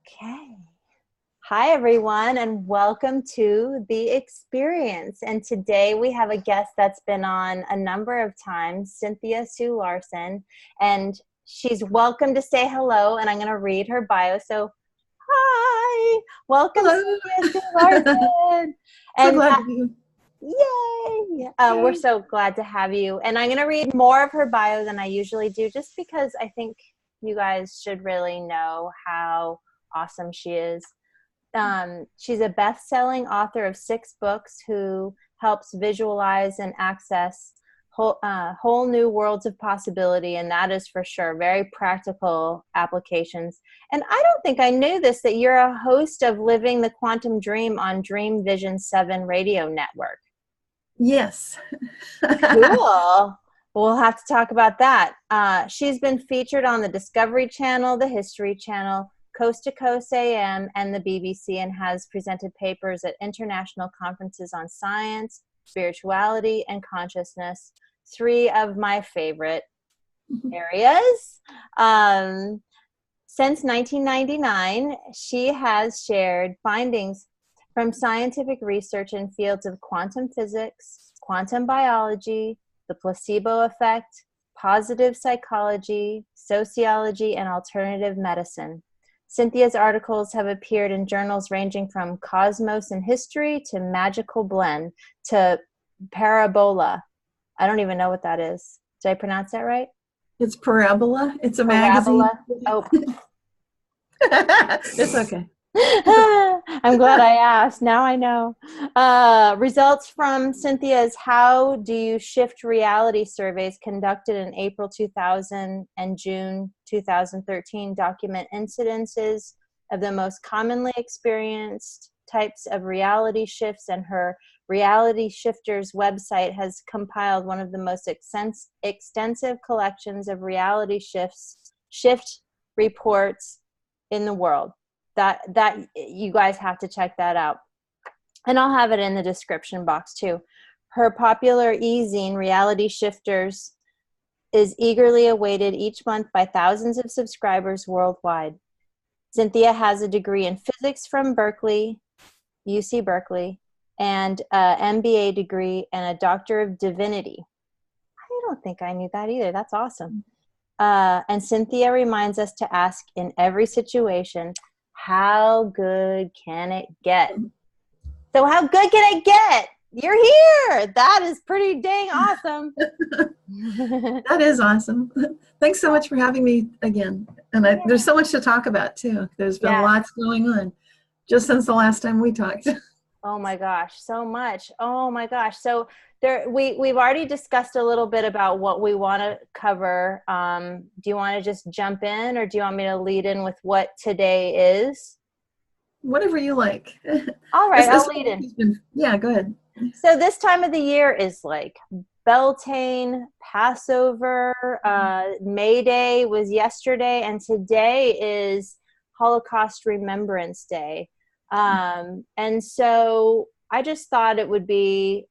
Okay. Hi, everyone, and welcome to The Experience. And today we have a guest that's been on a number of times, Cynthia Sue Larson, and she's welcome to say hello, and I'm going to read her bio. So, hi, welcome, Hello. Cynthia Sue Larson. So And glad to be here. yay! We're so glad to have you. And I'm going to read more of her bio than I usually do, just because I think you guys should really know how awesome she is. She's a best-selling author of 6 books who helps visualize and access whole new worlds of possibility, and that is for sure very practical applications. And I don't think I knew this, that you're a host of Living the Quantum Dream on Dream Vision 7 radio network. Yes. Cool. We'll have to talk about that. She's been featured on the Discovery Channel, the History Channel, Coast to Coast AM, and the BBC, and has presented papers at international conferences on science, spirituality, and consciousness, 3 of my favorite areas. Since 1999, she has shared findings from scientific research in fields of quantum physics, quantum biology, the placebo effect, positive psychology, sociology, and alternative medicine. Cynthia's articles have appeared in journals ranging from Cosmos and History to Magical Blend to Parabola. I don't even know what that is. Did I pronounce that right? It's Parabola. It's a magazine. Parabola. Oh. It's okay. I'm glad I asked. Now I know. Results from Cynthia's How Do You Shift Reality surveys conducted in April 2000 and June 2013 document incidences of the most commonly experienced types of reality shifts, and her Reality Shifters website has compiled one of the most extensive collections of reality shift reports in the world. That you guys have to check that out, and I'll have it in the description box too. Her popular e-zine Reality Shifters is eagerly awaited each month by thousands of subscribers worldwide. Cynthia has a degree in physics from UC Berkeley, and an MBA degree and a Doctor of Divinity. I don't think I knew that either. That's awesome. And Cynthia reminds us to ask in every situation, how good can it get? So how good can it get? You're here. That is pretty dang awesome. That is awesome. Thanks so much for having me again. And there's so much to talk about too. There's been lots going on just since the last time we talked. Oh my gosh, so much. Oh my gosh. So we've already discussed a little bit about what we want to cover. Do you want to just jump in, or do you want me to lead in with what today is? Whatever you like. All right, I'll lead in. Yeah, go ahead. So this time of the year is like Beltane, Passover, May Day was yesterday, and today is Holocaust Remembrance Day. And so I just thought it would be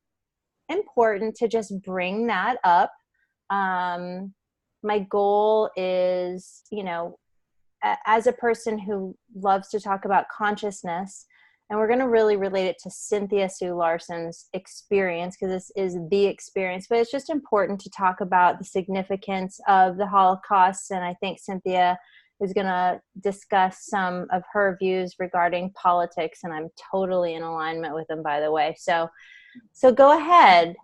important to just bring that up. My goal is, as a person who loves to talk about consciousness, and we're going to really relate it to Cynthia Sue Larson's experience, because this is the experience, but it's just important to talk about the significance of the Holocaust. And I think Cynthia is going to discuss some of her views regarding politics, and I'm totally in alignment with them, by the way. So go ahead.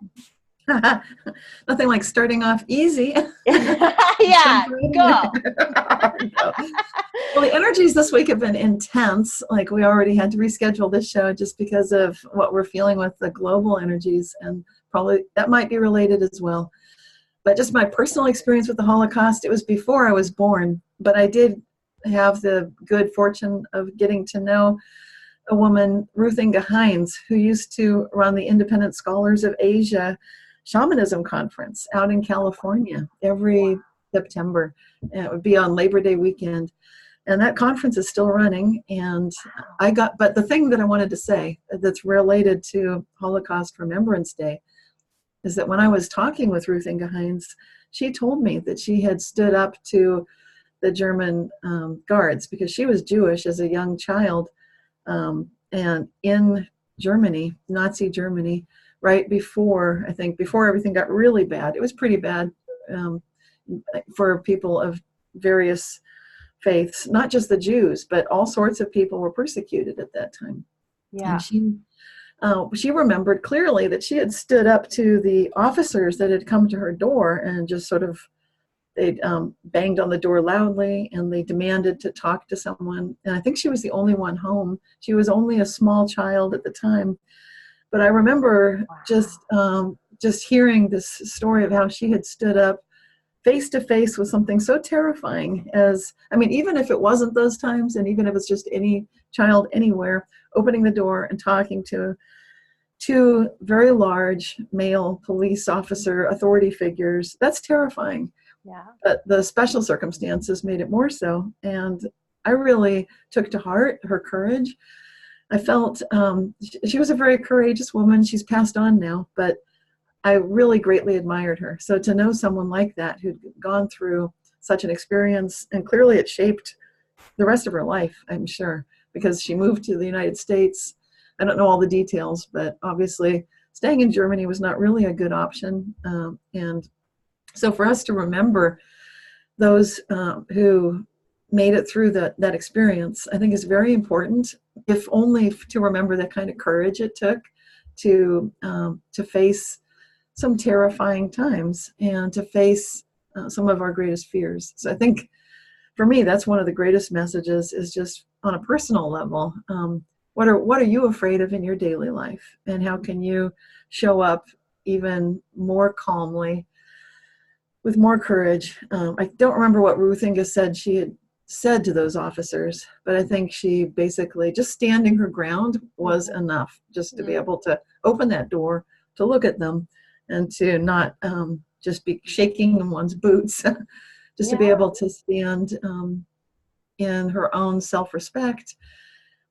Nothing like starting off easy. Yeah, go. Well, the energies this week have been intense. Like, we already had to reschedule this show just because of what we're feeling with the global energies, and probably that might be related as well. But just my personal experience with the Holocaust, it was before I was born, but I did have the good fortune of getting to know a woman, Ruth Inga Hines, who used to run the Independent Scholars of Asia Shamanism Conference out in California every September. And it would be on Labor Day weekend. And that conference is still running. And but the thing that I wanted to say that's related to Holocaust Remembrance Day is that when I was talking with Ruth Inga Hines, she told me that she had stood up to the German guards, because she was Jewish as a young child, and in Germany, Nazi Germany, right before, I think, before everything got really bad. It was pretty bad for people of various faiths, not just the Jews, but all sorts of people were persecuted at that time. Yeah. And she remembered clearly that she had stood up to the officers that had come to her door and just sort of, they banged on the door loudly and they demanded to talk to someone. And I think she was the only one home. She was only a small child at the time. But I remember just hearing this story of how she had stood up face to face with something so terrifying as, I mean, even if it wasn't those times, and even if it's just any child anywhere, opening the door and talking to two very large male police officer authority figures, that's terrifying. Yeah. But the special circumstances made it more so. And I really took to heart her courage. I felt she was a very courageous woman. She's passed on now, but I really greatly admired her. So to know someone like that who'd gone through such an experience, and clearly it shaped the rest of her life, I'm sure, because she moved to the United States. I don't know all the details, but obviously staying in Germany was not really a good option. And so for us to remember those who made it through that experience, I think is very important, if only to remember the kind of courage it took to face some terrifying times and to face some of our greatest fears. So I think for me, that's one of the greatest messages, is just on a personal level. What are you afraid of in your daily life? And how can you show up even more calmly, with more courage? I don't remember what Ruth Inga said she had said to those officers, but I think she basically, just standing her ground was enough, just to be able to open that door, to look at them, and to not just be shaking in one's boots, just to be able to stand in her own self-respect,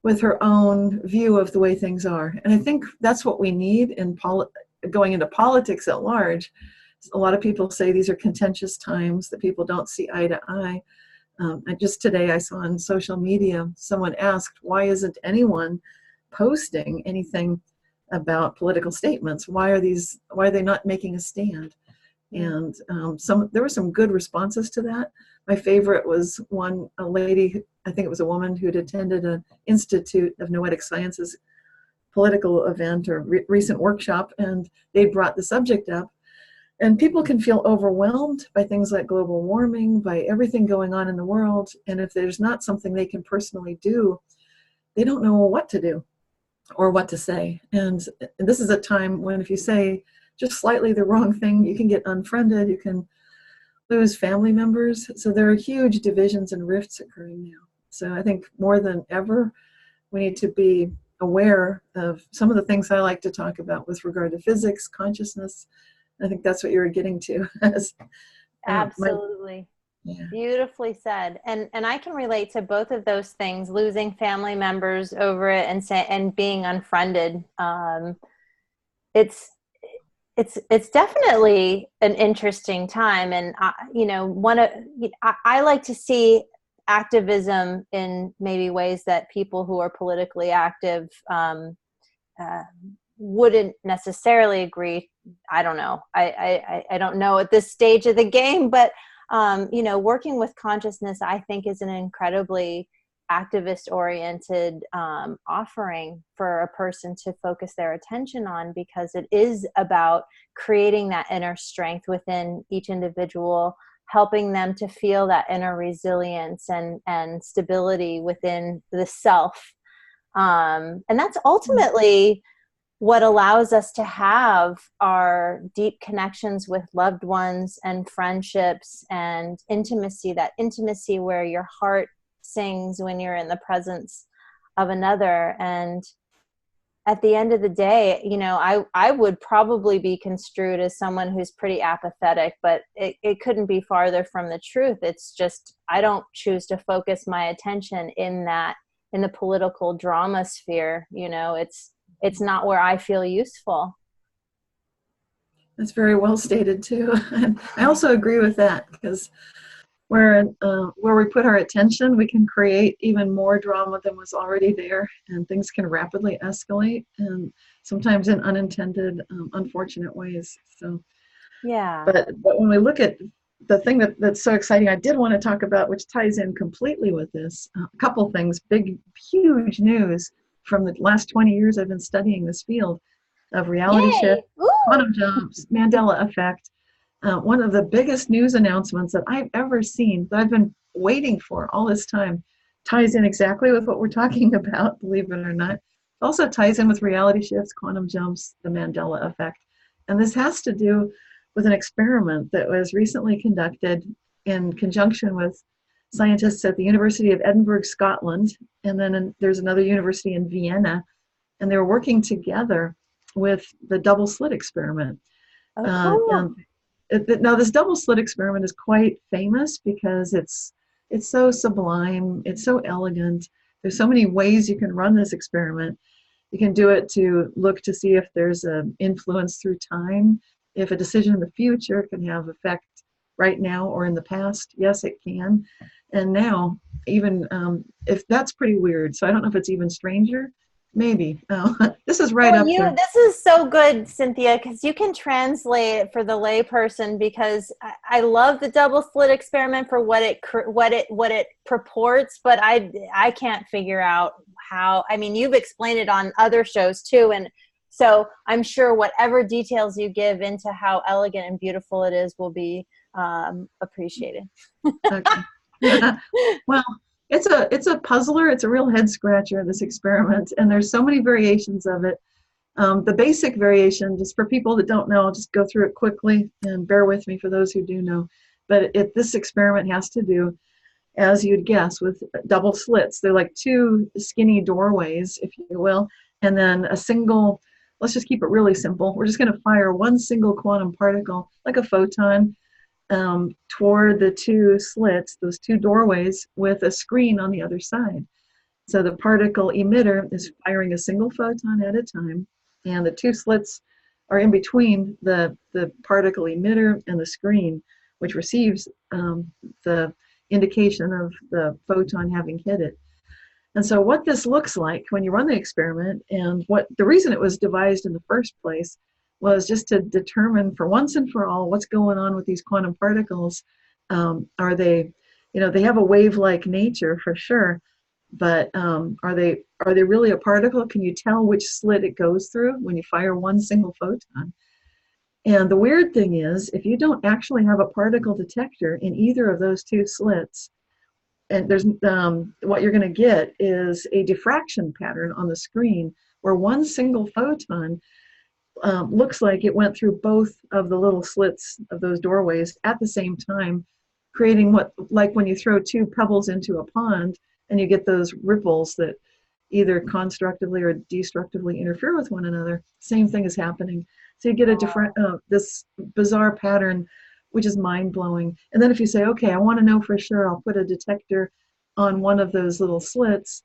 with her own view of the way things are. And I think that's what we need in going into politics at large. A lot of people say these are contentious times, that people don't see eye to eye. And just today I saw on social media, someone asked, why isn't anyone posting anything about political statements? Why are they not making a stand? And there were some good responses to that. My favorite was a lady, I think it was a woman, who'd attended an Institute of Noetic Sciences political event or recent workshop, and they brought the subject up. And people can feel overwhelmed by things like global warming, by everything going on in the world. And if there's not something they can personally do, they don't know what to do or what to say. And this is a time when if you say just slightly the wrong thing, you can get unfriended, you can lose family members. So there are huge divisions and rifts occurring now. So I think more than ever, we need to be aware of some of the things I like to talk about with regard to physics, consciousness. I think that's what you were getting to. Absolutely. Beautifully said. And I can relate to both of those things, losing family members over it and being unfriended. It's definitely an interesting time. And I like to see activism in maybe ways that people who are politically active wouldn't necessarily agree. I don't know. I don't know at this stage of the game, but working with consciousness, I think, is an incredibly activist-oriented offering for a person to focus their attention on, because it is about creating that inner strength within each individual, helping them to feel that inner resilience and stability within the self. And that's ultimately what allows us to have our deep connections with loved ones and friendships and intimacy, that intimacy where your heart sings when you're in the presence of another. And at the end of the day, I would probably be construed as someone who's pretty apathetic, but it couldn't be farther from the truth. It's just, I don't choose to focus my attention in the political drama sphere. It's not where I feel useful. That's very well stated too. And I also agree with that, because where we put our attention, we can create even more drama than was already there, and things can rapidly escalate, and sometimes in unintended, unfortunate ways. So, Yeah. but when we look at the thing that's so exciting, I did want to talk about, which ties in completely with this, a couple things, big, huge news from the last 20 years I've been studying this field of reality shift, Yay. Ooh. quantum jumps, Mandela Effect. One of the biggest news announcements that I've ever seen, that I've been waiting for all this time, ties in exactly with what we're talking about, believe it or not. It also ties in with reality shifts, quantum jumps, the Mandela Effect. And this has to do with an experiment that was recently conducted in conjunction with scientists at the University of Edinburgh, Scotland, and then there's another university in Vienna, and they were working together with the double slit experiment. Oh, cool. And now this double slit experiment is quite famous because it's so sublime, it's so elegant. There's so many ways you can run this experiment. You can do it to look to see if there's an influence through time, if a decision in the future can have effect right now or in the past. Yes, it can. And now, even if that's pretty weird, so I don't know if it's even stranger. Maybe. This is right Well, up there. this is so good, Cynthia, because you can translate it for the layperson. Because I love the double slit experiment for what it purports, but I can't figure out how. I mean, you've explained it on other shows too, and so I'm sure whatever details you give into how elegant and beautiful it is will be appreciated. Okay. Well, it's a puzzler. It's a real head scratcher, this experiment, and there's so many variations of it. The basic variation, just for people that don't know, I'll just go through it quickly and bear with me for those who do know. But this experiment has to do, as you'd guess, with double slits. They're like two skinny doorways, if you will, and then a single, let's just keep it really simple. We're just going to fire one single quantum particle, like a photon, toward the two slits, those two doorways, with a screen on the other side. So the particle emitter is firing a single photon at a time, and the two slits are in between the particle emitter and the screen, which receives the indication of the photon having hit it. And so what this looks like when you run the experiment, and what the reason it was devised in the first place was just to determine for once and for all what's going on with these quantum particles. Are they, they have a wave-like nature for sure, but are they really a particle? Can you tell which slit it goes through when you fire one single photon? And the weird thing is, if you don't actually have a particle detector in either of those two slits, and there's what you're going to get is a diffraction pattern on the screen where one single photon looks like it went through both of the little slits of those doorways at the same time, creating what, like when you throw two pebbles into a pond and you get those ripples that either constructively or destructively interfere with one another. Same thing is happening. So you get a different, this bizarre pattern, which is mind-blowing. And then if you say, okay, I want to know for sure, I'll put a detector on one of those little slits.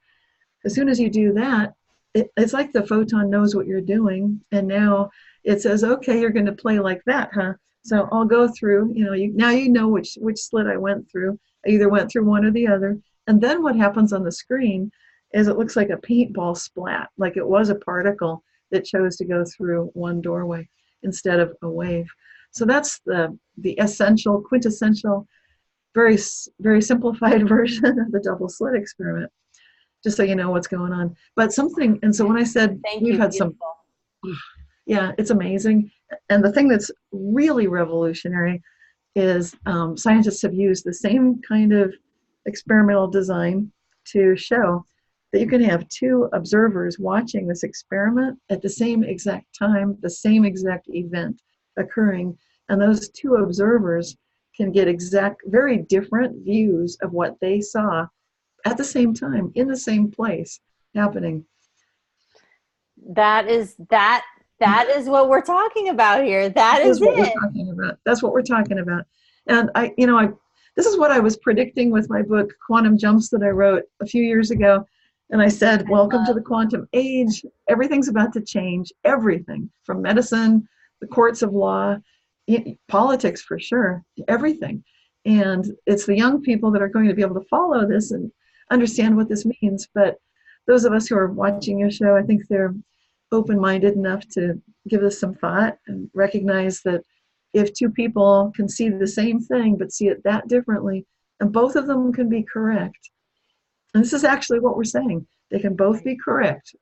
As soon as you do that, it's like the photon knows what you're doing, and now it says, okay, you're going to play like that, huh? So I'll go through, now you know which slit I went through. I either went through one or the other. And then what happens on the screen is it looks like a paintball splat, like it was a particle that chose to go through one doorway instead of a wave. So that's the essential, quintessential, very, very simplified version of the double slit experiment, just so you know what's going on. But something, and so when I said Thank we've you. had Beautiful. yeah, it's amazing. And the thing that's really revolutionary is scientists have used the same kind of experimental design to show that you can have two observers watching this experiment at the same exact time, the same exact event occurring, and those two observers can get very different views of what they saw at the same time, in the same place, happening. That is what we're talking about here. That is What we're it. talking about. That's what we're talking about. And this is what I was predicting with my book, Quantum Jumps, that I wrote a few years ago. And I said, welcome to the quantum age. Everything's about to change. Everything from medicine, the courts of law, politics for sure, everything. And it's the young people that are going to be able to follow this and understand what this means. But those of us who are watching your show, I think they're open-minded enough to give this some thought and recognize that if two people can see the same thing but see it that differently, and both of them can be correct. And this is actually what we're saying. They can both be correct.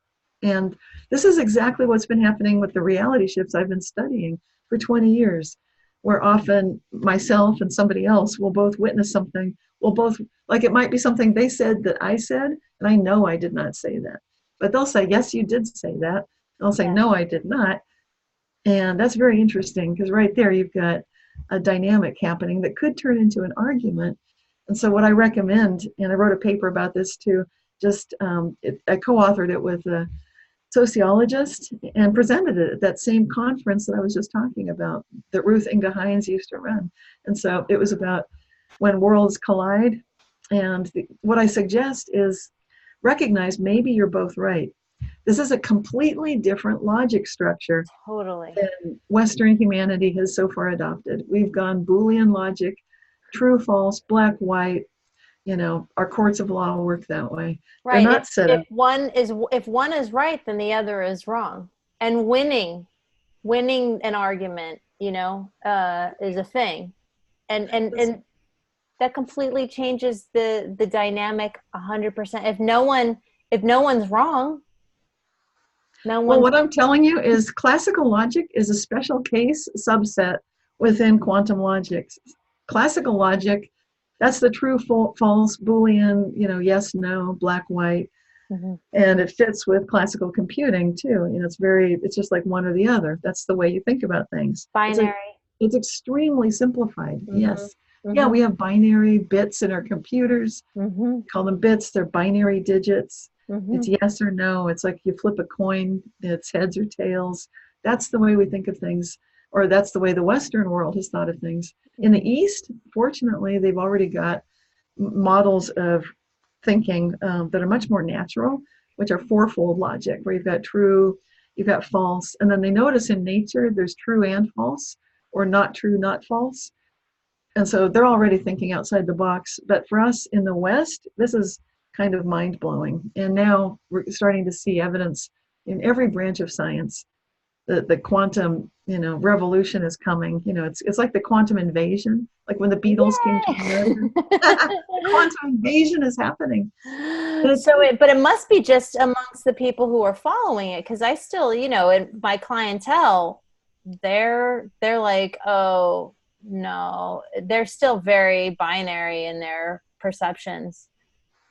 And this is exactly what's been happening with the reality shifts I've been studying for 20 years, where often myself and somebody else will both witness something. We'll both, like it might be something they said that I said, and I know I did not say that. But they'll say, yes, you did say that. And I'll say, no, I did not. And that's very interesting because right there you've got a dynamic happening that could turn into an argument. And so what I recommend, and I wrote a paper about this too, just I co-authored it with a sociologist and presented it at that same conference that I was just talking about, that Ruth Inga Hines used to run. And so it was about when worlds collide. And what I suggest is recognize maybe you're both right. This is a completely different logic structure than Western humanity has so far adopted. We've gone Boolean logic, true, false, black, white. You know, our courts of law work that way. Right. They're not set up. If one is right, then the other is wrong. And winning an argument, you know, is a thing. And that completely changes the dynamic 100%. If no one's wrong, well, what I'm telling you is classical logic is a special case subset within quantum logic. Classical logic, that's the true, false, Boolean, you know, yes, no, black, white. Mm-hmm. And it fits with classical computing too. You know, it's just like one or the other. That's the way you think about things. Binary. It's extremely simplified. Mm-hmm. Yes. Mm-hmm. Yeah, we have binary bits in our computers. Mm-hmm. Call them bits. They're binary digits. Mm-hmm. It's yes or no. It's like you flip a coin. It's heads or tails. That's the way we think of things, or that's the way the Western world has thought of things. In the East, fortunately, they've already got models of thinking that are much more natural, which are fourfold logic, where you've got true, you've got false, and then they notice in nature there's true and false, or not true, not false. And so they're already thinking outside the box. But for us in the West, this is kind of mind-blowing. And now we're starting to see evidence in every branch of science that the quantum, you know, revolution is coming. You know, it's like the quantum invasion, like when the Beatles came to America. The quantum invasion is happening. But it must be just amongst the people who are following it, because I still, you know, in my clientele, they're like, oh no, they're still very binary in their perceptions.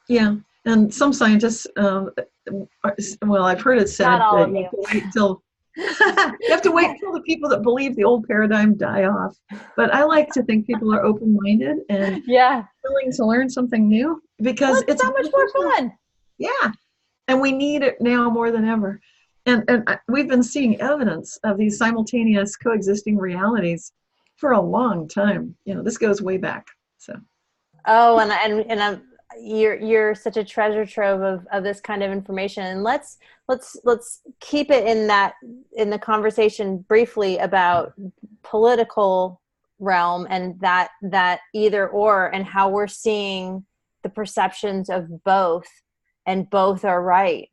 Yeah, and some scientists, well, I've heard it said that you have to wait until you have to wait until the people that believe the old paradigm die off. But I like to think people are open-minded and willing to learn something new, because it's so much more fun. Yeah, and we need it now more than ever. And we've been seeing evidence of these simultaneous coexisting realities for a long time. You know, this goes way back. So. Oh, and you're such a treasure trove of this kind of information. And let's keep it in the conversation briefly about political realm and that either or, and how we're seeing the perceptions of both, and both are right.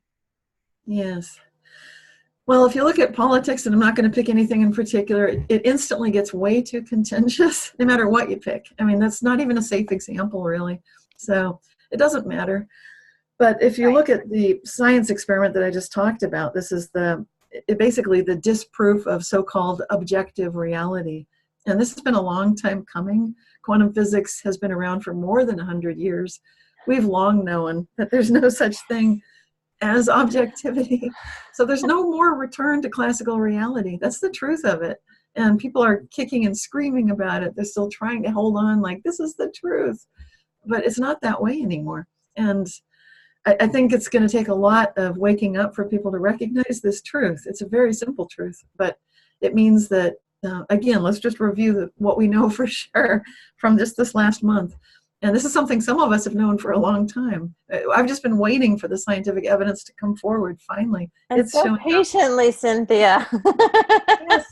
Yes. Well, if you look at politics, and I'm not going to pick anything in particular, it instantly gets way too contentious, no matter what you pick. I mean, that's not even a safe example, really. So it doesn't matter. But if you look at the science experiment that I just talked about, this is basically the disproof of so-called objective reality. And this has been a long time coming. Quantum physics has been around for more than 100 years. We've long known that there's no such thing as objectivity. So there's no more return to classical reality. That's the truth of it. And people are kicking and screaming about it. They're still trying to hold on like, this is the truth. But it's not that way anymore. And I think it's going to take a lot of waking up for people to recognize this truth. It's a very simple truth, but it means that, again, let's just review what we know for sure from just this last month. And this is something some of us have known for a long time. I've just been waiting for the scientific evidence to come forward, finally. And it's so patiently, Cynthia. Yes.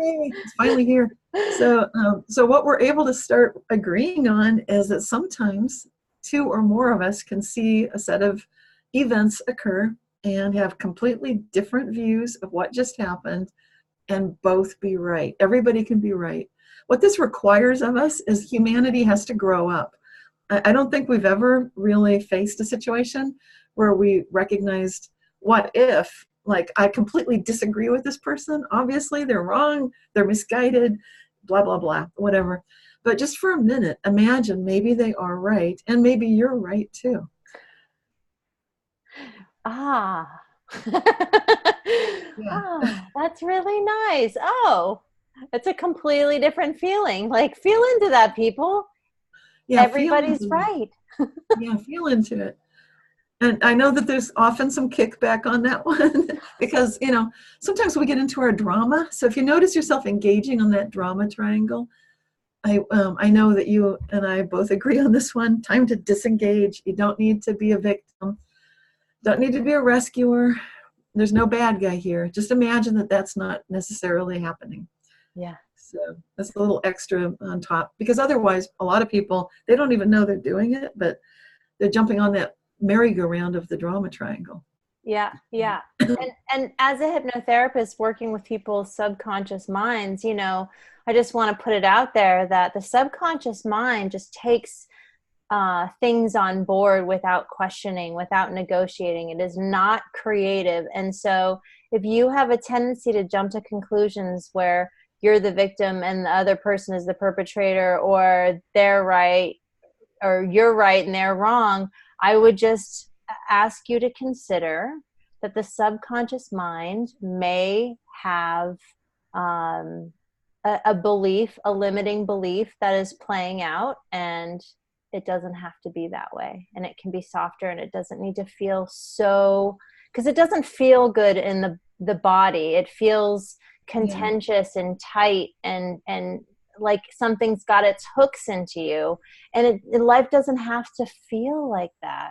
Yay, it's finally here. So what we're able to start agreeing on is that sometimes two or more of us can see a set of events occur and have completely different views of what just happened and both be right. Everybody can be right. What this requires of us is humanity has to grow up. I don't think we've ever really faced a situation where we recognized, what if, like, I completely disagree with this person. Obviously, they're wrong, they're misguided, blah, blah, blah, whatever. But just for a minute, imagine maybe they are right, and maybe you're right too. Ah. Yeah. Ah, that's really nice. Oh, it's a completely different feeling. Like, feel into that, people. Yeah, feel Everybody's into it. right. Yeah, feel into it. And I know that there's often some kickback on that one because, sometimes we get into our drama. So if you notice yourself engaging on that drama triangle, I know that you and I both agree on this one. Time to disengage. You don't need to be a victim. Don't need to be a rescuer. There's no bad guy here. Just imagine that that's not necessarily happening. Yeah. So that's a little extra on top, because otherwise a lot of people, they don't even know they're doing it, but they're jumping on that merry-go-round of the drama triangle. Yeah. Yeah. And as a hypnotherapist working with people's subconscious minds, I just want to put it out there that the subconscious mind just takes things on board without questioning, without negotiating. It is not creative. And so if you have a tendency to jump to conclusions where you're the victim and the other person is the perpetrator, or they're right or you're right and they're wrong, I would just ask you to consider that the subconscious mind may have a belief, a limiting belief that is playing out, and it doesn't have to be that way. And it can be softer, and it doesn't need to feel so, because it doesn't feel good in the body. It feels contentious and tight and like something's got its hooks into you. And life doesn't have to feel like that.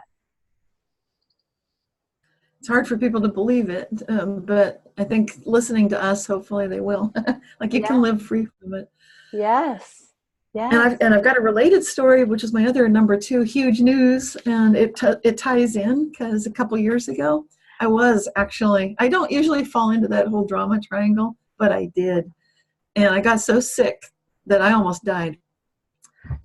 It's hard for people to believe it, but I think listening to us, hopefully they will. Like, you can live free from it. Yes. Yes. And I've got a related story, which is my other number 2 huge news, and it ties in because a couple years ago, I don't usually fall into that whole drama triangle, but I did. And I got so sick that I almost died.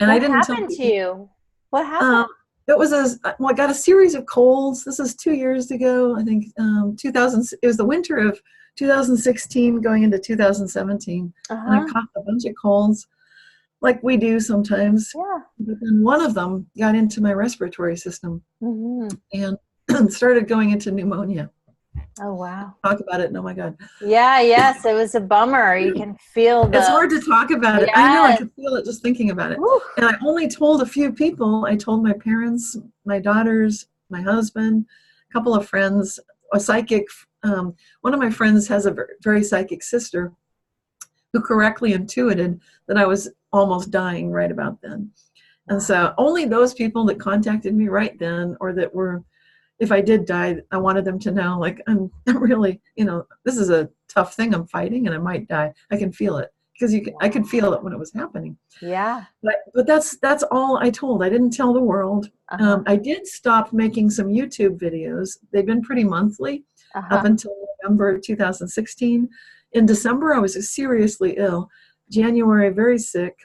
And What I didn't tell happened to people. you? What happened? I got a series of colds. This is 2 years ago, I think. 2000. It was the winter of 2016 going into 2017. And I caught a bunch of colds, like we do sometimes. Yeah. But then one of them got into my respiratory system and started going into pneumonia. Oh, wow. Talk about it. Oh, my God. Yeah, yes. It was a bummer. You can feel It's hard to talk about it. I know. I can feel it just thinking about it. Woo. And I only told a few people. I told my parents, my daughters, my husband, a couple of friends, a psychic. One of my friends has a very psychic sister who correctly intuited that I was almost dying right about then. And so only those people that contacted me right then, or that were, if I did die, I wanted them to know, like, I'm really, this is a tough thing I'm fighting, and I might die. I can feel it, because I could feel it when it was happening. Yeah. But that's all I told. I didn't tell the world. I did stop making some YouTube videos. They've been pretty monthly up until November 2016. In December, I was seriously ill. January, very sick.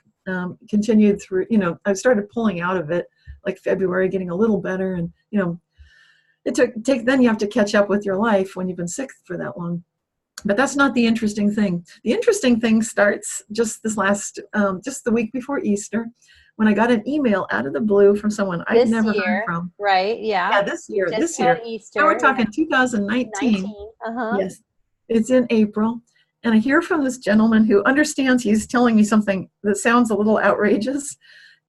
Continued through, I started pulling out of it, like February, getting a little better. And, then you have to catch up with your life when you've been sick for that long. But that's not the interesting thing. The interesting thing starts just this just the week before Easter, when I got an email out of the blue from someone I'd never heard from. Right, yeah. Yeah, this year. Easter, now we're talking 2019. Yes, it's in April. And I hear from this gentleman who understands he's telling me something that sounds a little outrageous,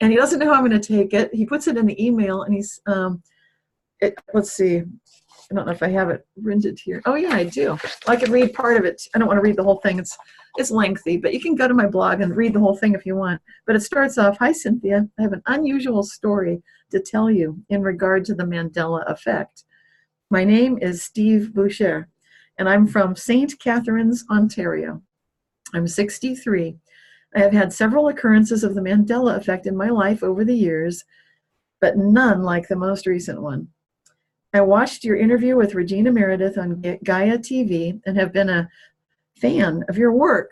and he doesn't know how I'm going to take it. He puts it in the email, and he's, let's see. I don't know if I have it printed here. Oh, yeah, I do. I can read part of it. I don't want to read the whole thing. It's lengthy, but you can go to my blog and read the whole thing if you want. But it starts off, "Hi, Cynthia. I have an unusual story to tell you in regard to the Mandela Effect. My name is Steve Boucher, and I'm from St. Catharines, Ontario. I'm 63. I have had several occurrences of the Mandela Effect in my life over the years, but none like the most recent one. I watched your interview with Regina Meredith on Gaia TV and have been a fan of your work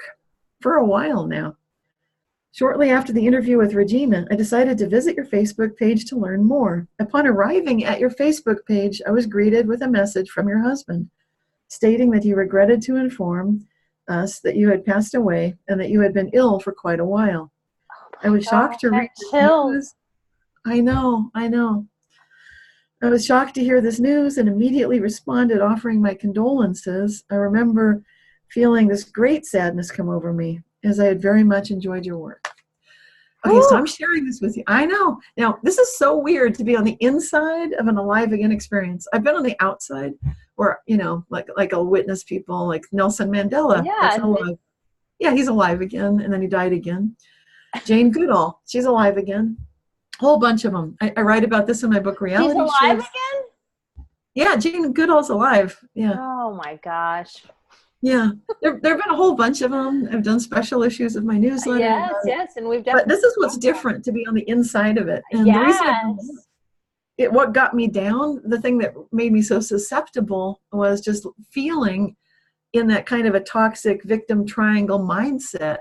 for a while now. Shortly after the interview with Regina, I decided to visit your Facebook page to learn more. Upon arriving at your Facebook page, I was greeted with a message from your husband stating that he regretted to inform us that you had passed away and that you had been ill for quite a while. I was shocked to read this news. I know. I was shocked to hear this news and immediately responded offering my condolences. I remember feeling this great sadness come over me as I had very much enjoyed your work. Okay, so I'm sharing this with you. I know. Now, this is so weird to be on the inside of an Alive Again experience. I've been on the outside where, like I'll witness people like Nelson Mandela. Yeah. That's alive. Yeah, he's alive again, and then he died again. Jane Goodall, she's alive again. A whole bunch of them. I write about this in my book, Reality She's alive Shifts. again? Yeah, Jane Goodall's alive. Yeah. Oh my gosh. Yeah, there have been a whole bunch of them. I've done special issues of my newsletter. Yes, and we've definitely. But this is what's different to be on the inside of it. And the reason what got me down, the thing that made me so susceptible was just feeling in that kind of a toxic victim triangle mindset.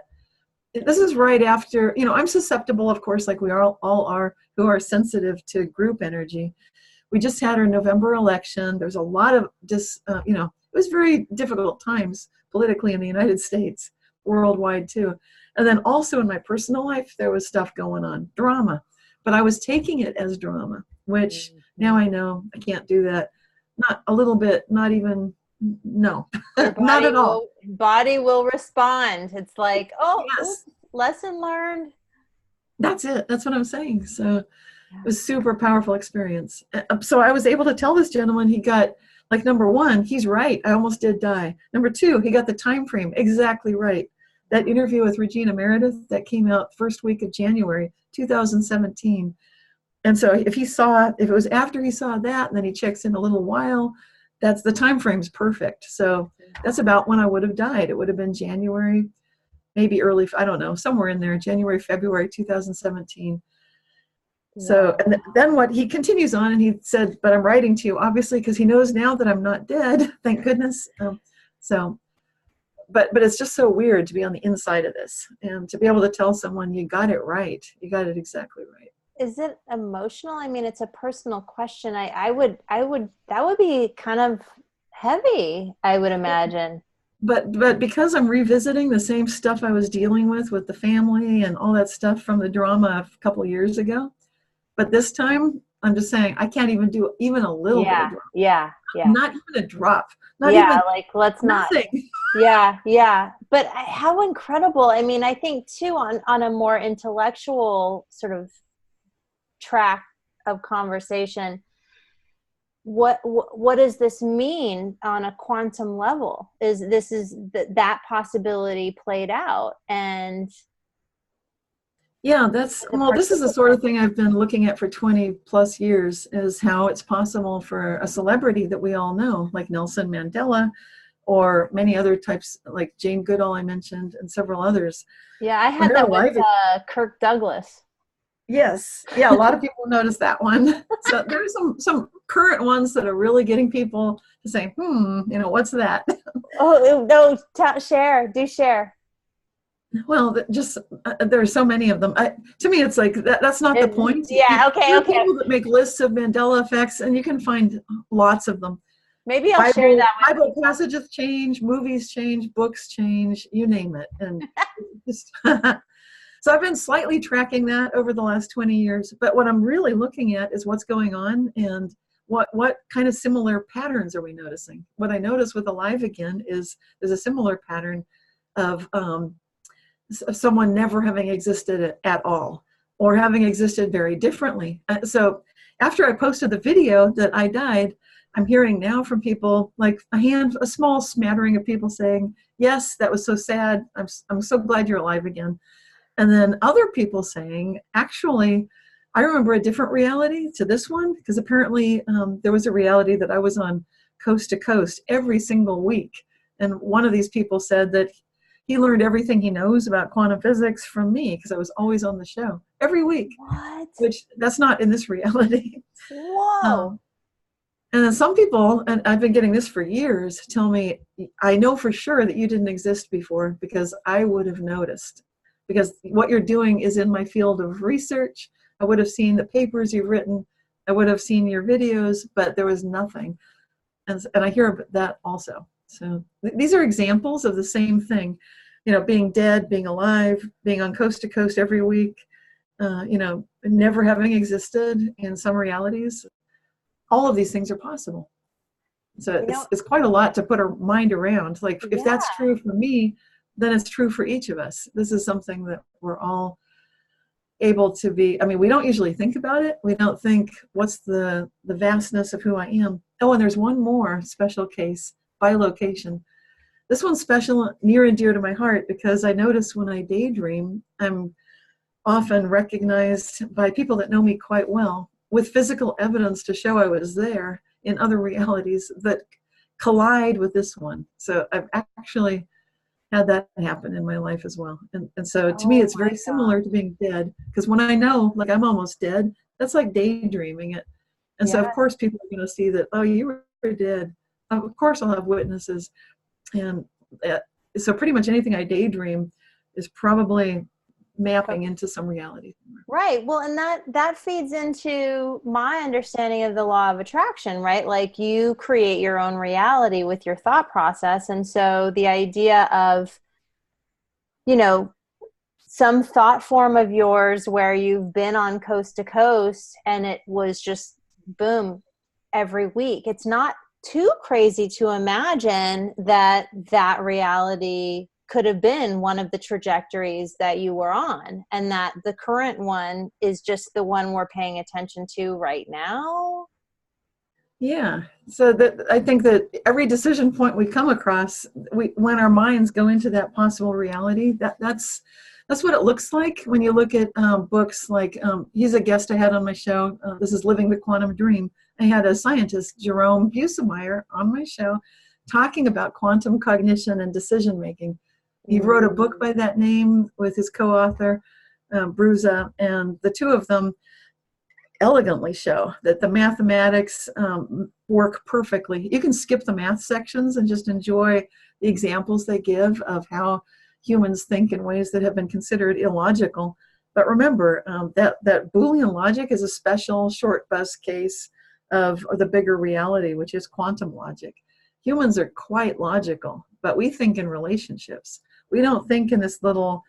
This is right after, I'm susceptible, of course, like we all are, who are sensitive to group energy. We just had our November election. There's a lot of it was very difficult times politically in the United States, worldwide too. And then also in my personal life, there was stuff going on, drama. But I was taking it as drama, which now I know I can't do that. Not a little bit, not even, no, not at all. Body will respond. It's like, yes. Oops, lesson learned. That's it. That's what I'm saying. So it was a super powerful experience. So I was able to tell this gentleman he got, like, number one, he's right. I almost did die. Number two, he got the time frame exactly right. That interview with Regina Meredith that came out first week of January 2017. And so if it was after he saw that, and then he checks in a little while, that's the time frame's perfect. So that's about when I would have died. It would have been January, maybe early, I don't know, somewhere in there, January, February 2017. So, and then what he continues on, and he said, but I'm writing to you, obviously, because he knows now that I'm not dead, thank goodness. But it's just so weird to be on the inside of this and to be able to tell someone you got it right. You got it exactly right. Is it emotional? I mean, it's a personal question. That would be kind of heavy, I would imagine. But because I'm revisiting the same stuff I was dealing with the family and all that stuff from the drama a couple of years ago, but this time I'm just saying I can't even do even a little bit of drama. Yeah. Not even a drop. Not even, let's nothing. not. Yeah. But how incredible. I mean, I think too on a more intellectual sort of track of conversation, what does this mean on a quantum level? Is that possibility played out? And yeah, this is the sort of thing I've been looking at for 20 plus years, is how it's possible for a celebrity that we all know, like Nelson Mandela, or many other types, like Jane Goodall I mentioned, and several others. Yeah, I had that with Kirk Douglas. Yes. Yeah, a lot of people noticed that one. So there's some current ones that are really getting people to say, what's that? Oh, no, share. Well, just there are so many of them. To me, it's like that's not the point. Yeah, okay. There are people that make lists of Mandela effects, and you can find lots of them. Maybe I'll share that with Bible passages change, movies change, books change, you name it. And just so I've been slightly tracking that over the last 20 years. But what I'm really looking at is what's going on and what kind of similar patterns are we noticing. What I notice with Alive Again is there's a similar pattern of someone never having existed at all, or having existed very differently. So after I posted the video that I died, I'm hearing now from people, like a small smattering of people saying, yes, that was so sad. I'm so glad you're alive again. And then other people saying, actually, I remember a different reality to this one, because apparently there was a reality that I was on coast to coast every single week. And one of these people said that he learned everything he knows about quantum physics from me because I was always on the show every week, What? which that's not in this reality. Whoa. And then some people, and I've been getting this for years, tell me, I know for sure that you didn't exist before because I would have noticed. Because what you're doing is in my field of research. I would have seen the papers you've written. I would have seen your videos, but there was nothing. And I hear that also. So these are examples of the same thing. You know, being dead, being alive, being on coast to coast every week, you know, never having existed in some realities. All of these things are possible. So it's quite a lot to put our mind around. Like, if that's true for me, then it's true for each of us. This is something that we're all able to be. I mean, we don't usually think about it. We don't think, what's the vastness of who I am? Oh, and there's one more special case, bilocation. This one's special, near and dear to my heart, because I notice when I daydream, I'm often recognized by people that know me quite well with physical evidence to show I was there in other realities that collide with this one. So I've actually had that happen in my life as well. And so to me, it's very similar to being dead, because when I know, like, I'm almost dead, that's like daydreaming it. And so of course people are going to see that, oh, you were dead. Of course I'll have witnesses. And so pretty much anything I daydream is probably mapping into some reality. Right. Well, and that feeds into my understanding of the law of attraction, right? Like, you create your own reality with your thought process. And so the idea of, you know, some thought form of yours where you've been on coast to coast and it was just boom every week. It's not too crazy to imagine that that reality could have been one of the trajectories that you were on, and that the current one is just the one we're paying attention to right now. Yeah. So that, I think that every decision point we come across, when our minds go into that possible reality, that's what it looks like when you look at books like, he's a guest I had on my show. This is Living the Quantum Dream. I had a scientist, Jerome Busemeyer, on my show talking about quantum cognition and decision making. He wrote a book by that name with his co-author, Bruza, and the two of them elegantly show that the mathematics work perfectly. You can skip the math sections and just enjoy the examples they give of how humans think in ways that have been considered illogical. But remember, that Boolean logic is a special short bus case of the bigger reality, which is quantum logic. Humans are quite logical, but we think in relationships. We don't think in this little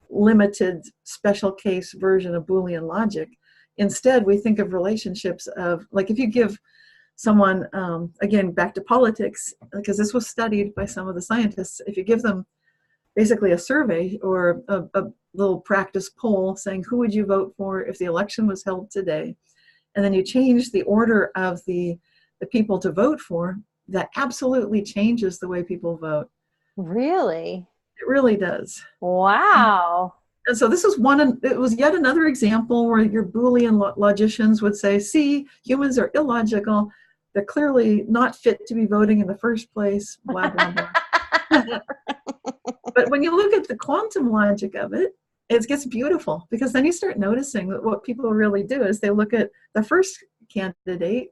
limited special case version of Boolean logic. Instead, we think of relationships of, like, if you give someone, again, back to politics, because this was studied by some of the scientists, if you give them basically a survey or a little practice poll saying, who would you vote for if the election was held today? And then you change the order of the people to vote for, that absolutely changes the way people vote. Really? It really does. Wow. And so this is it was yet another example where your Boolean logicians would say, see, humans are illogical. They're clearly not fit to be voting in the first place, blah, blah, blah. But when you look at the quantum logic of it, it gets beautiful, because then you start noticing that what people really do is they look at the first candidate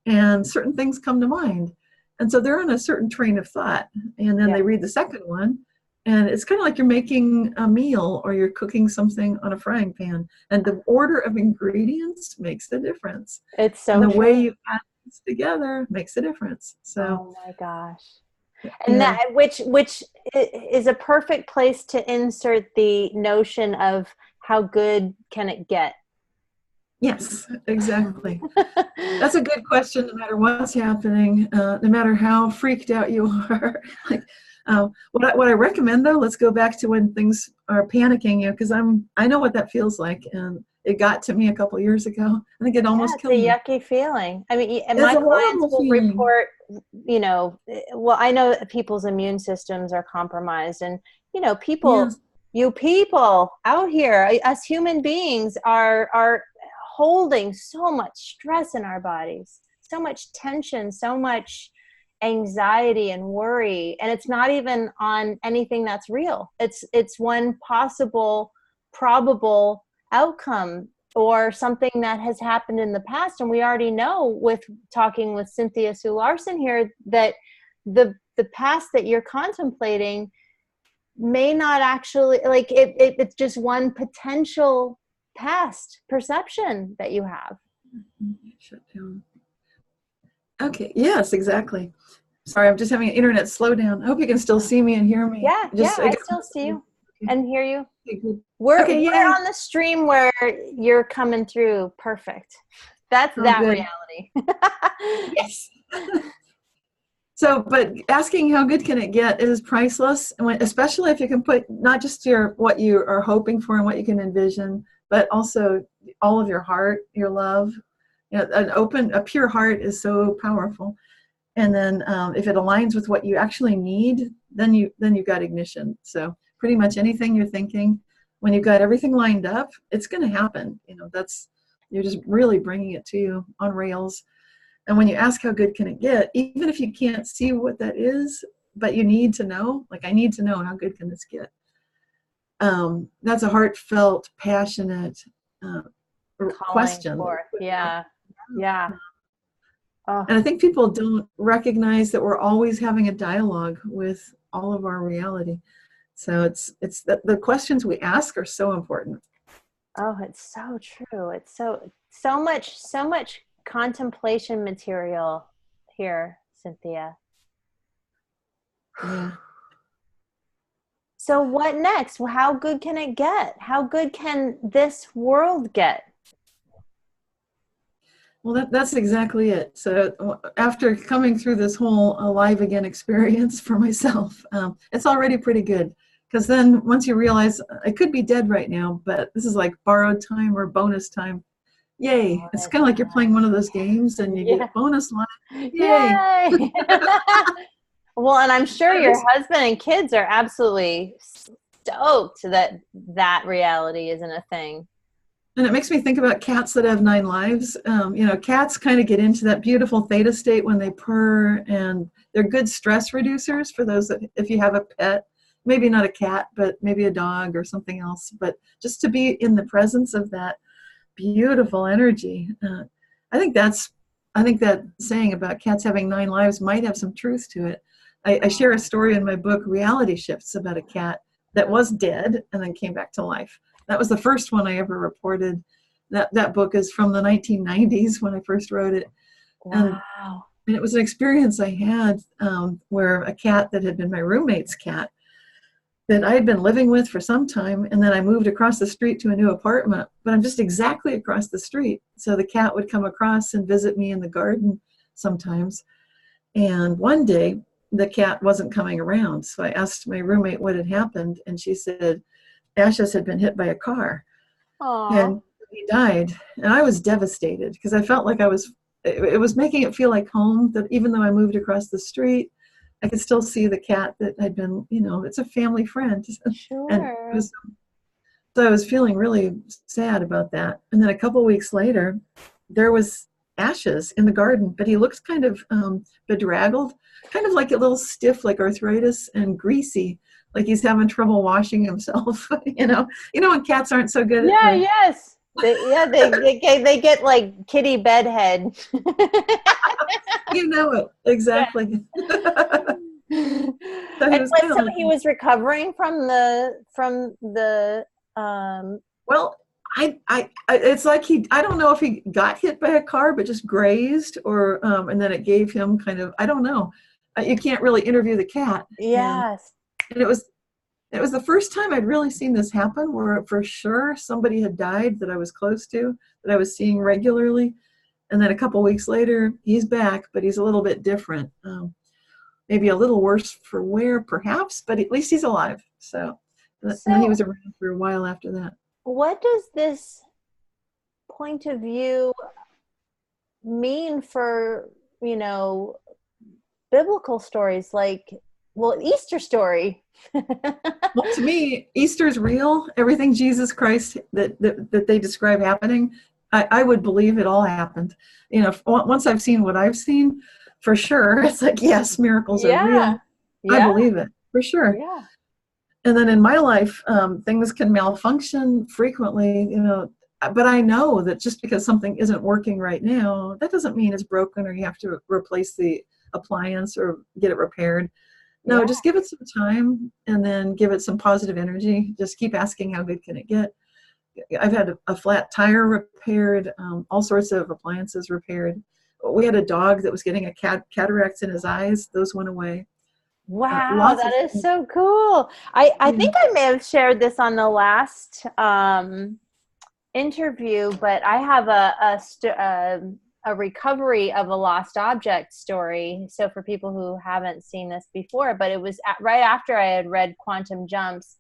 and certain things come to mind. And so they're on a certain train of thought. And then they read the second one. And it's kind of like you're making a meal or you're cooking something on a frying pan. And the order of ingredients makes the difference. It's so and the true. way you add things together makes a difference. So, oh my gosh. And that, which is a perfect place to insert the notion of how good can it get? Yes, exactly. That's a good question, no matter what's happening, no matter how freaked out you are. Like, what I recommend, though, let's go back to when things are panicking you, because I know what that feels like, and it got to me a couple years ago. I think it almost killed me. It's a yucky feeling. I mean, and It's my a clients horrible will feeling. report, well, I know that people's immune systems are compromised, and people, you people out here, us human beings are holding so much stress in our bodies, so much tension, so much anxiety and worry, and it's not even on anything that's real. It's one possible probable outcome or something that has happened in the past. And we already know, with talking with Cynthia Sue Larson here, that the past that you're contemplating may not actually, like, it's just one potential past perception that you have. Shut down. Okay, yes, exactly. Sorry, I'm just having an internet slowdown. I hope you can still see me and hear me. Yeah, I still see you and hear you. We're on the stream where you're coming through perfect. That's that good. reality. Yes. So, but asking how good can it get is priceless, especially if you can put not just what you are hoping for and what you can envision, but also all of your heart, your love. You know, a pure heart is so powerful. And then if it aligns with what you actually need, then you've got ignition. So pretty much anything you're thinking, when you've got everything lined up, it's going to happen. You know, you're just really bringing it to you on rails. And when you ask how good can it get, even if you can't see what that is, but you need to know, like, I need to know, how good can this get? That's a heartfelt, passionate question. Yeah. Oh. And I think people don't recognize that we're always having a dialogue with all of our reality. So it's the questions we ask are so important. Oh, it's so true. It's so much contemplation material here, Cynthia. Yeah. So what next? Well, how good can it get? How good can this world get? Well, that's exactly it. So after coming through this whole alive again experience for myself, it's already pretty good. Because then once you realize I could be dead right now, but this is like borrowed time or bonus time. Yay. It's kind of like you're playing one of those games and you get bonus life. Yay. Well, and I'm sure your husband and kids are absolutely stoked that reality isn't a thing. And it makes me think about cats that have 9 lives. You know, cats kind of get into that beautiful theta state when they purr, and they're good stress reducers for those that, if you have a pet, maybe not a cat, but maybe a dog or something else, but just to be in the presence of that beautiful energy. I think that saying about cats having 9 lives might have some truth to it. I share a story in my book, Reality Shifts, about a cat that was dead and then came back to life. That was the first one I ever reported. That book is from the 1990s when I first wrote it. Wow. And it was an experience I had where a cat that had been my roommate's cat that I had been living with for some time, and then I moved across the street to a new apartment, but I'm just exactly across the street. So the cat would come across and visit me in the garden sometimes. And one day, the cat wasn't coming around. So I asked my roommate what had happened, and she said Ashes had been hit by a car. Aww. And he died. And I was devastated because I felt like it was making it feel like home, that even though I moved across the street, I could still see the cat that had been, it's a family friend. Sure. So I was feeling really sad about that. And then a couple weeks later, there was Ashes in the garden, but he looks kind of bedraggled, kind of like a little stiff, like arthritis, and greasy, like he's having trouble washing himself. When cats aren't so good at yes. They get like kitty bedhead. You know it exactly. Yeah. So he was recovering from the well, it's like I don't know if he got hit by a car, but just grazed, or and then it gave him kind of, I don't know. You can't really interview the cat. Yes. And it was the first time I'd really seen this happen, where for sure somebody had died that I was close to, that I was seeing regularly. And then a couple weeks later, he's back, but he's a little bit different. Maybe a little worse for wear, perhaps, but at least he's alive. So and he was around for a while after that. What does this point of view mean for, biblical stories like, Easter story? Well, to me, Easter's real. Everything Jesus Christ that they describe happening, I would believe it all happened. Once I've seen what I've seen, for sure. It's like, yes, miracles are Yeah. real. I Yeah. believe it, for sure. Yeah. And then in my life, things can malfunction frequently, but I know that just because something isn't working right now, that doesn't mean it's broken or you have to replace the appliance or get it repaired. No, Yeah. just give it some time and then give it some positive energy. Just keep asking, how good can it get? I've had a flat tire repaired, all sorts of appliances repaired. We had a dog that was getting a cataracts in his eyes. Those went away. Wow, Lots that of is things. so cool. I Yeah. think I may have shared this on the last interview, but I have a recovery of a lost object story. So for people who haven't seen this before, but it was right after I had read Quantum Jumps,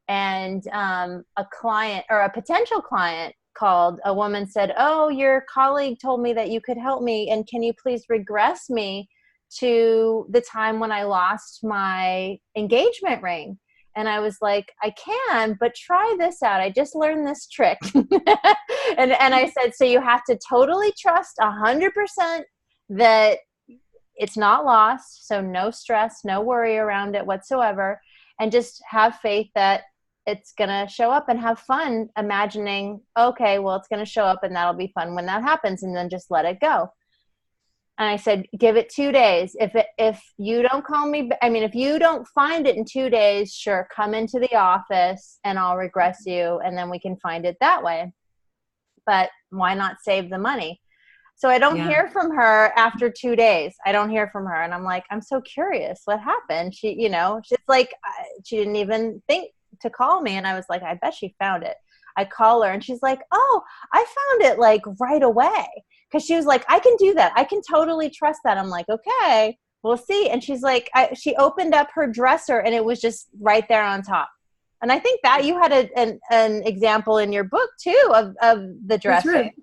and a client or a potential client called. A woman said, "Oh, your colleague told me that you could help me, and can you please regress me to the time when I lost my engagement ring?" And I was like, "I can, but try this out. I just learned this trick." And I said, "So you have to totally trust 100% that it's not lost. So no stress, no worry around it whatsoever. And just have faith that it's going to show up, and have fun imagining, okay, well, it's going to show up and that'll be fun when that happens. And then just let it go." And I said, give it 2 days. If you don't call me, if you don't find it in 2 days, sure, come into the office and I'll regress you, and then we can find it that way. But why not save the money? So I don't Yeah. hear from her after 2 days. I don't hear from her. And I'm like, I'm so curious. What happened? She's like, she didn't even think to call me. And I was like, I bet she found it. I call her and she's like, oh, I found it like right away. Cause she was like, I can do that. I can totally trust that. I'm like, okay, we'll see. And she's like, she opened up her dresser and it was just right there on top. And I think that you had an example in your book too of the That's dresser. right.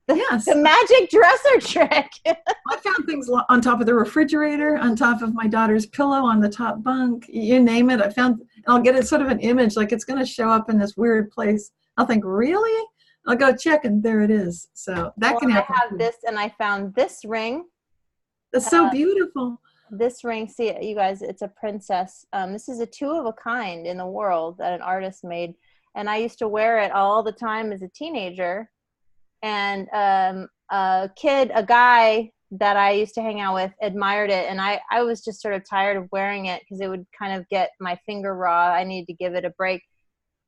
The Yes. magic dresser trick. I found things on top of the refrigerator, on top of my daughter's pillow, on the top bunk, you name it. And I'll get it sort of an image, like it's going to show up in this weird place. I'll think, really? I'll go check, and there it is. So that Well, can and I happen have too. this, and I found this ring. That's so beautiful. This ring, see, you guys, it's a princess. This is a two of a kind in the world that an artist made. And I used to wear it all the time as a teenager. And a guy that I used to hang out with admired it. And I was just sort of tired of wearing it because it would kind of get my finger raw. I needed to give it a break.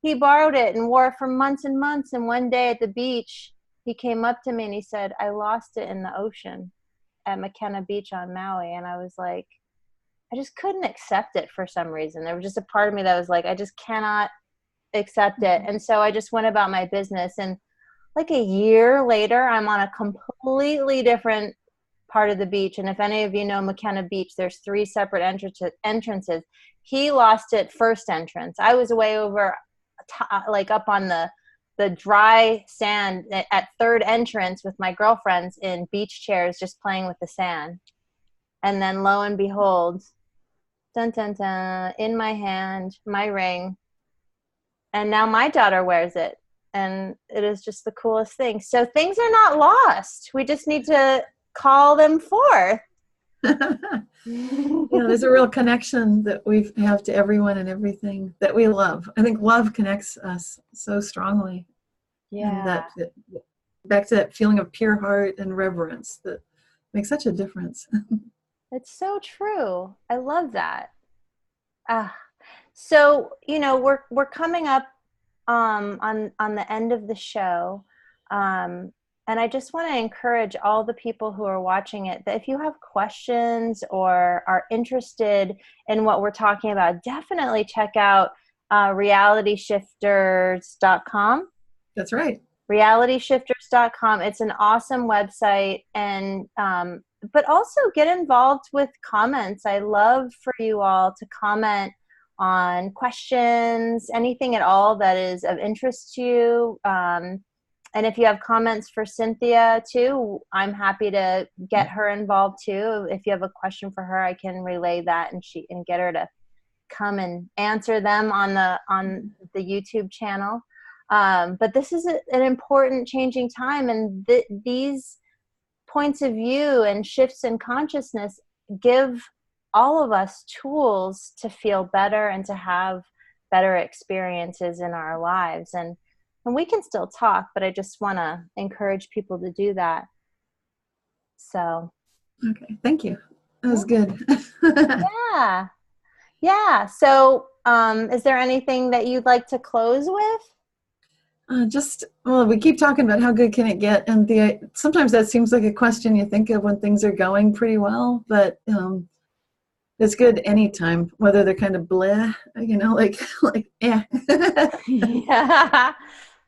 He borrowed it and wore it for months and months. And one day at the beach, he came up to me and he said, I lost it in the ocean at McKenna Beach on Maui. And I was like, I just couldn't accept it for some reason. There was just a part of me that was like, I just cannot accept it. And so I just went about my business. And like a year later, I'm on a completely different part of the beach. And if any of you know McKenna Beach, there's 3 separate entrances. He lost it first entrance. I was way over, like up on the dry sand at third entrance with my girlfriends in beach chairs, just playing with the sand. And then lo and behold, dun, dun, dun, in my hand, my ring. And now my daughter wears it. And it is just the coolest thing. So things are not lost. We just need to call them forth. Yeah, there's a real connection that we have to everyone and everything that we love. I think love connects us so strongly. And Yeah. back to that feeling of pure heart and reverence that makes such a difference. It's so true. I love that. So, we're coming up on the end of the show. And I just want to encourage all the people who are watching it that if you have questions or are interested in what we're talking about, definitely check out realityshifters.com. That's right. realityshifters.com. It's an awesome website. And but also get involved with comments. I love for you all to comment on questions, anything at all that is of interest to you. And if you have comments for Cynthia too, I'm happy to get her involved too. If you have a question for her, I can relay that and get her to come and answer them on the YouTube channel. But this is an important changing time, and these points of view and shifts in consciousness give all of us tools to feel better and to have better experiences in our lives. And we can still talk, but I just want to encourage people to do that. So. Okay, thank you. That was good. Yeah. Yeah. So, is there anything that you'd like to close with? Well, we keep talking about how good can it get, and sometimes that seems like a question you think of when things are going pretty well, but it's good anytime, whether they're kind of bleh, like yeah. Yeah.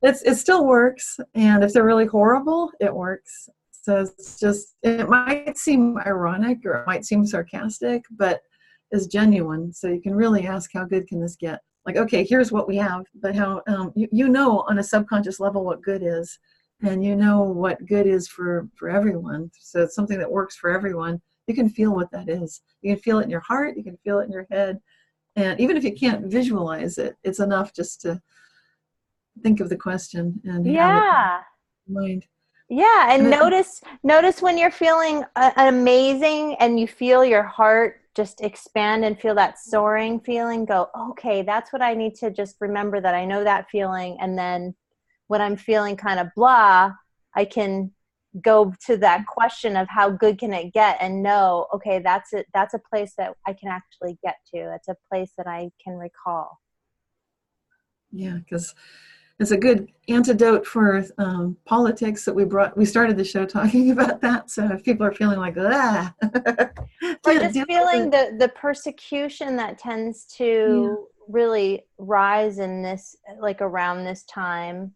It still works, and if they're really horrible, it works. So it might seem ironic or it might seem sarcastic, but it's genuine. So you can really ask, how good can this get? Like, okay, here's what we have, but how you know on a subconscious level what good is, and you know what good is for everyone. So it's something that works for everyone. You can feel what that is. You can feel it in your heart. You can feel it in your head, and even if you can't visualize it, it's enough just to think of the question and have it Yeah. in mind. Yeah. And notice when you're feeling amazing and you feel your heart just expand and feel that soaring feeling, go, okay, that's what I need to just remember, that I know that feeling. And then when I'm feeling kind of blah, I can go to that question of how good can it get, and know, okay, that's it. That's a place that I can actually get to. That's a place that I can recall. Yeah, because it's a good antidote for politics that we started the show talking about that. So if people are feeling like, Or just feeling the persecution that tends to really rise in this, like around this time,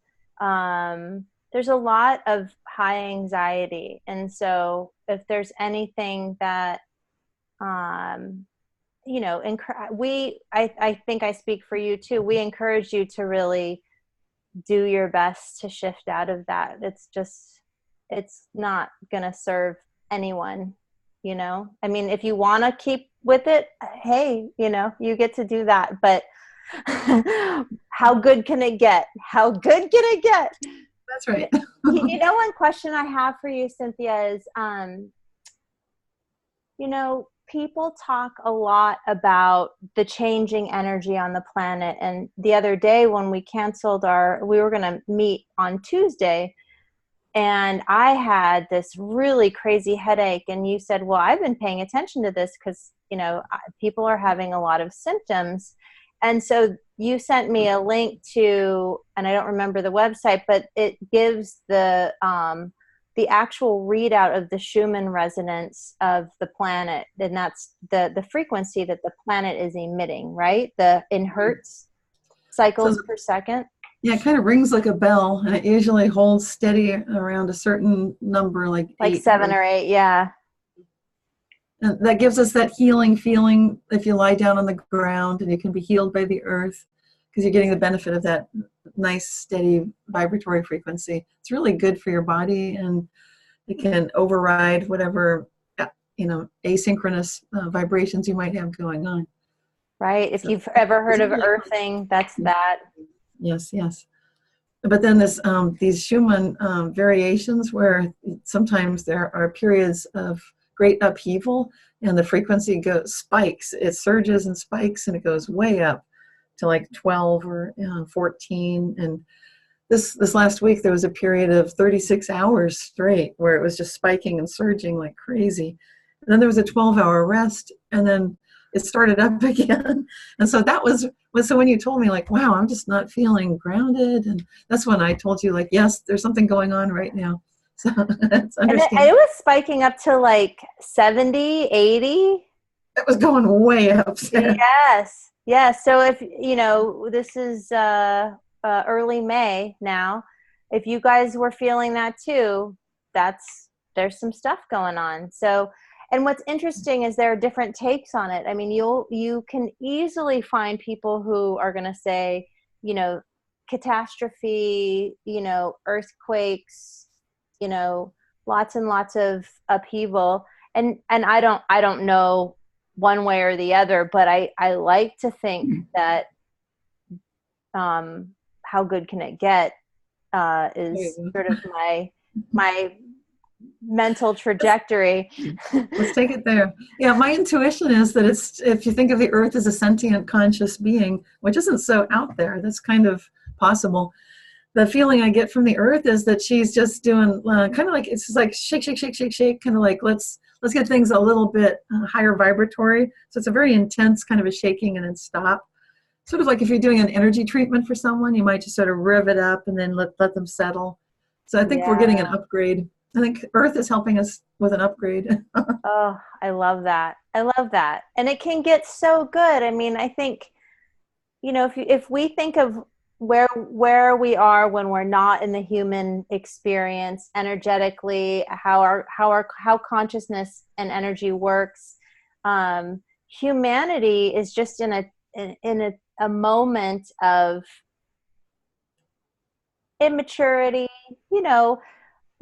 there's a lot of high anxiety. And so if there's anything that, I think I speak for you too. We encourage you to really do your best to shift out of that. It's not going to serve anyone, I mean, if you want to keep with it, hey, you get to do that. But how good can it get? How good can it get? That's right. One question I have for you, Cynthia, is, people talk a lot about the changing energy on the planet. And the other day when we canceled we were going to meet on Tuesday, and I had this really crazy headache. And you said, well, I've been paying attention to this because, people are having a lot of symptoms. And so you sent me a link to, and I don't remember the website, but it gives the actual readout of the Schumann resonance of the planet. And that's the frequency that the planet is emitting, right? In hertz cycles per second. Yeah, it kind of rings like a bell, and it usually holds steady around a certain number, like 8. 7 or 8, yeah. And that gives us that healing feeling if you lie down on the ground, and you can be healed by the earth because you're getting the benefit of that nice, steady vibratory frequency. It's really good for your body, and it can override whatever, asynchronous vibrations you might have going on. Right. If you've ever heard of earthing, that's that. Yes. But then these Schumann variations, where sometimes there are periods of great upheaval, and the frequency spikes. It surges and spikes, and it goes way up to like 12 or 14. And this last week there was a period of 36 hours straight where it was just spiking and surging like crazy. And then there was a 12-hour rest, and then it started up again. And so so when you told me, like, wow, I'm just not feeling grounded, and that's when I told you, like, yes, there's something going on right now. So it's understandable. And it was spiking up to like 70, 80. It was going way up. Yes. So if, this is early May now, if you guys were feeling that too, there's some stuff going on. So, and what's interesting is there are different takes on it. I mean, you can easily find people who are going to say, catastrophe, earthquakes, lots and lots of upheaval. And I don't know one way or the other, but I like to think that, how good can it get, is sort of my mental trajectory. Let's take it there. Yeah, my intuition is that if you think of the earth as a sentient conscious being, which isn't so out there, that's kind of possible. The feeling I get from the earth is that she's just doing kind of like, it's just like shake, shake, shake, shake, shake, kind of like let's get things a little bit higher vibratory. So it's a very intense kind of a shaking and then stop. Sort of like if you're doing an energy treatment for someone, you might just sort of rev it up and then let them settle. So I think we're getting an upgrade. I think Earth is helping us with an upgrade. Oh, I love that. I love that. And it can get so good. I mean, I think, if we think of where we are when we're not in the human experience energetically, how consciousness and energy works, humanity is just in a moment of immaturity,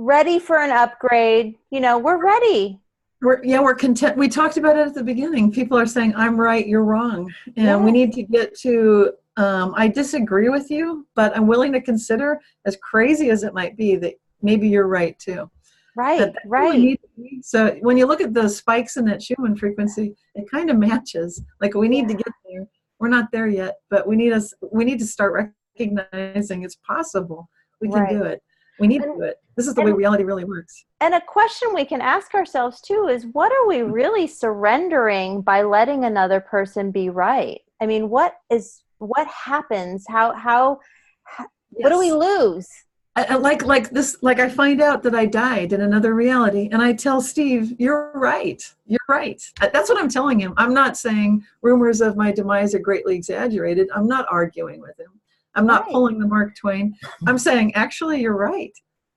ready for an upgrade. We're ready. We're content. We talked about it at the beginning. People are saying, I'm right, you're wrong. And we need to get to, I disagree with you, but I'm willing to consider, as crazy as it might be, that maybe you're right too. Right, right. So when you look at the spikes in that Schumann frequency, it kind of matches. Like we need to get there. We're not there yet, but we need to start recognizing it's possible. We can do it. We need to do it. This is the way reality really works. And a question we can ask ourselves too is, what are we really surrendering by letting another person be right? I mean, what happens? How what do we lose? Like I find out that I died in another reality, and I tell Steve, you're right. You're right. That's what I'm telling him. I'm not saying rumors of my demise are greatly exaggerated. I'm not arguing with him. I'm not pulling the Mark Twain. I'm saying, actually, you're right.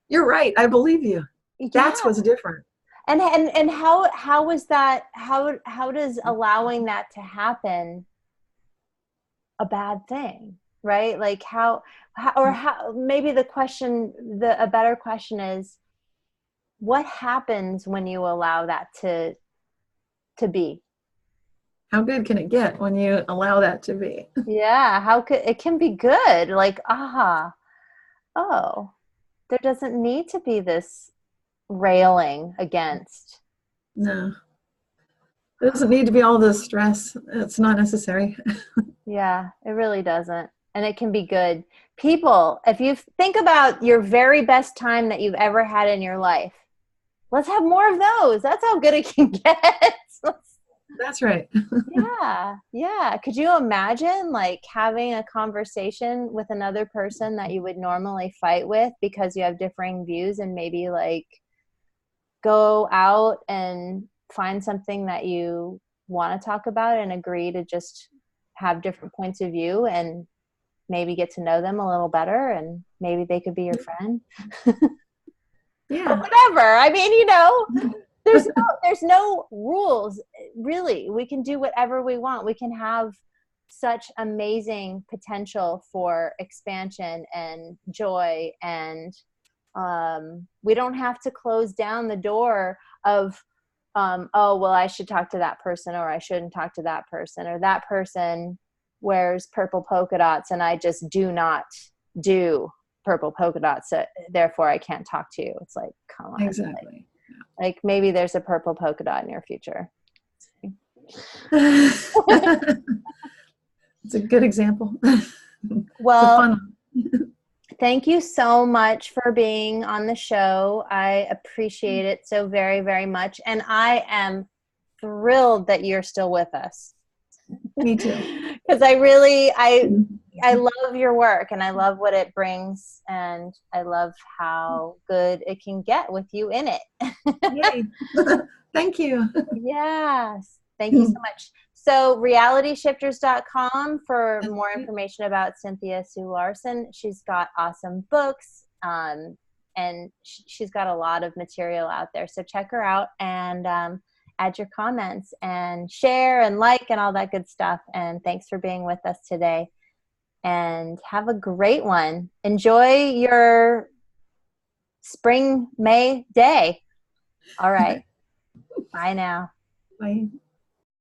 You're right. I believe you. That's what's different. And how was that? How does allowing that to happen a bad thing? Right? Like how maybe a better question is, what happens when you allow that to be? How good can it get when you allow that to be? Yeah, it can be good. Like, there doesn't need to be this railing against. No. It doesn't need to be all this stress. It's not necessary. Yeah, it really doesn't. And it can be good. People, if you think about your very best time that you've ever had in your life, let's have more of those. That's how good it can get. That's right. Yeah. Could you imagine like having a conversation with another person that you would normally fight with because you have differing views, and maybe like go out and find something that you want to talk about and agree to just have different points of view and maybe get to know them a little better, and maybe they could be your friend. Yeah. Or whatever. I mean, there's no rules, really. We can do whatever we want. We can have such amazing potential for expansion and joy, and we don't have to close down the door of I should talk to that person, or I shouldn't talk to that person, or that person wears purple polka dots and I just do not do purple polka dots, so therefore I can't talk to you. It's like, come on. Exactly. Like maybe there's a purple polka dot in your future. It's a good example. Well, thank you so much for being on the show. I appreciate it so very, very much. And I am thrilled that you're still with us. Me too. Because I love your work, and I love what it brings, and I love how good it can get with you in it. Yay. Thank you. Yes. Thank you so much. So realityshifters.com for more information about Cynthia Sue Larson. She's got awesome books, and she's got a lot of material out there. So check her out, and add your comments and share and like and all that good stuff. And thanks for being with us today, and have a great one. Enjoy your spring May day. All right. Bye now. Bye.